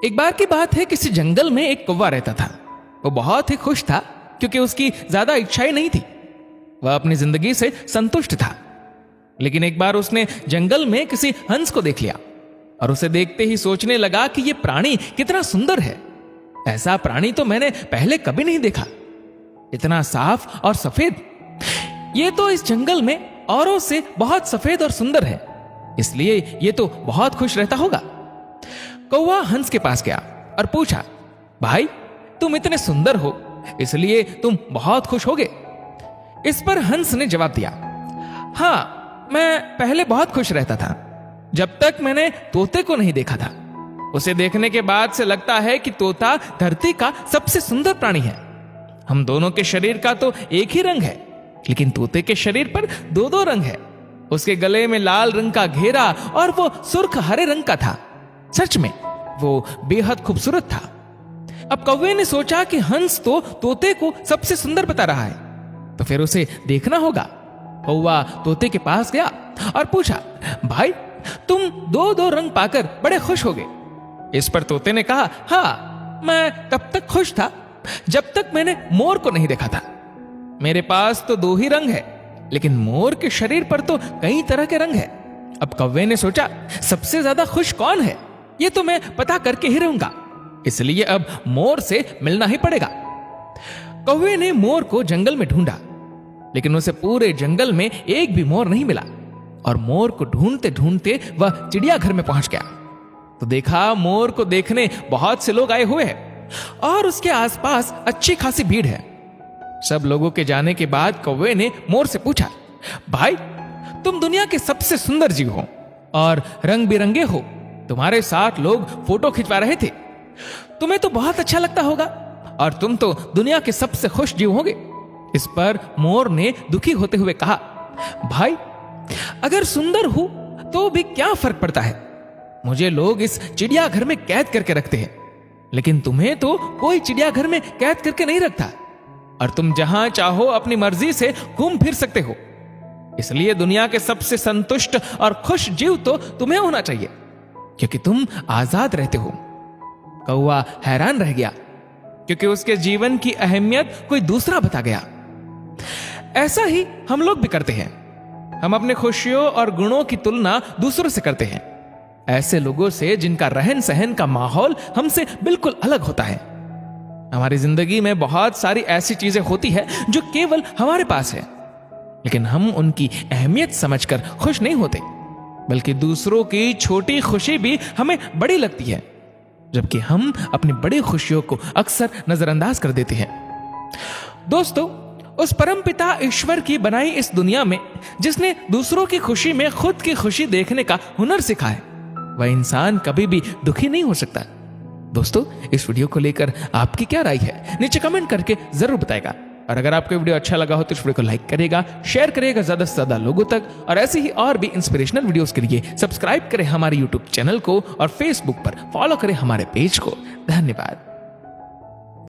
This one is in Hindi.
एक बार की बात है, किसी जंगल में एक कौवा रहता था। वो बहुत ही खुश था क्योंकि उसकी ज्यादा इच्छाएं नहीं थी। वह अपनी जिंदगी से संतुष्ट था। लेकिन एक बार उसने जंगल में किसी हंस को देख लिया और उसे देखते ही सोचने लगा कि यह प्राणी कितना सुंदर है। ऐसा प्राणी तो मैंने पहले कभी नहीं देखा, इतना साफ और सफेद। ये तो इस जंगल में औरों से बहुत सफेद और सुंदर है, इसलिए ये तो बहुत खुश रहता होगा। कौवा हंस के पास गया और पूछा, भाई तुम इतने सुंदर हो इसलिए तुम बहुत खुश होगे। इस पर हंस ने जवाब दिया, हाँ, मैं पहले बहुत खुश रहता था जब तक मैंने तोते को नहीं देखा था। उसे देखने के बाद से लगता है कि तोता धरती का सबसे सुंदर प्राणी है। हम दोनों के शरीर का तो एक ही रंग है, लेकिन तोते के शरीर पर दो दो रंग है। उसके गले में लाल रंग का घेरा और वो सुर्ख हरे रंग का था। सच में वो बेहद खूबसूरत था। अब कौवे ने सोचा कि हंस तो तोते को सबसे सुंदर बता रहा है, तो फिर उसे देखना होगा। कौवा तोते के पास गया और पूछा, भाई तुम दो दो रंग पाकर बड़े खुश हो गए। इस पर तोते ने कहा, हाँ, मैं तब तक खुश था जब तक मैंने मोर को नहीं देखा था। मेरे पास तो दो ही रंग है, लेकिन मोर के शरीर पर तो कई तरह के रंग है। अब कौवे ने सोचा, सबसे ज्यादा खुश कौन है ये तो मैं पता करके ही रहूंगा, इसलिए अब मोर से मिलना ही पड़ेगा। कौवे ने मोर को जंगल में ढूंढा, लेकिन उसे पूरे जंगल में एक भी मोर नहीं मिला। और मोर को ढूंढते ढूंढते वह चिड़ियाघर में पहुंच गया तो देखा मोर को देखने बहुत से लोग आए हुए हैं और उसके आसपास अच्छी खासी भीड़ है। सब लोगों के जाने के बाद कौवे ने मोर से पूछा, भाई तुम दुनिया के सबसे सुंदर जीव हो और रंग बिरंगे हो। तुम्हारे साथ लोग फोटो खिंचवा रहे थे, तुम्हें तो बहुत अच्छा लगता होगा और तुम तो दुनिया के सबसे खुश जीव होगे। इस पर मोर ने दुखी होते हुए कहा, भाई अगर सुंदर हूं तो भी क्या फर्क पड़ता है। मुझे लोग इस चिड़ियाघर में कैद करके रखते हैं, लेकिन तुम्हें तो कोई चिड़ियाघर में कैद करके नहीं रखता और तुम जहां चाहो अपनी मर्जी से घूम फिर सकते हो। इसलिए दुनिया के सबसे संतुष्ट और खुश जीव तो तुम्हें होना चाहिए, क्योंकि तुम आजाद रहते हो। कौवा हैरान रह गया क्योंकि उसके जीवन की अहमियत कोई दूसरा बता गया। ऐसा ही हम लोग भी करते हैं। हम अपने खुशियों और गुणों की तुलना दूसरों से करते हैं, ऐसे लोगों से जिनका रहन सहन का माहौल हमसे बिल्कुल अलग होता है। हमारी जिंदगी में बहुत सारी ऐसी चीजें होती है जो केवल हमारे पास है, लेकिन हम उनकी अहमियत समझकर खुश नहीं होते, बल्कि दूसरों की छोटी खुशी भी हमें बड़ी लगती है, जबकि हम अपनी बड़ी खुशियों को अक्सर नजरअंदाज कर देते हैं। दोस्तों, उस परमपिता ईश्वर की बनाई इस दुनिया में जिसने दूसरों की खुशी में खुद की खुशी देखने का हुनर सिखा है, वह इंसान कभी भी दुखी नहीं हो सकता। दोस्तों, इस वीडियो को लेकर आपकी क्या राय है नीचे कमेंट करके जरूर बताएगा। और अगर आपको वीडियो अच्छा लगा हो तो इस वीडियो को लाइक करेगा, शेयर करेगा ज्यादा से ज्यादा लोगों तक। और ऐसे ही और भी इंस्पिरेशनल वीडियोस के लिए सब्सक्राइब करें हमारे यूट्यूब चैनल को और फेसबुक पर फॉलो करें हमारे पेज को। धन्यवाद।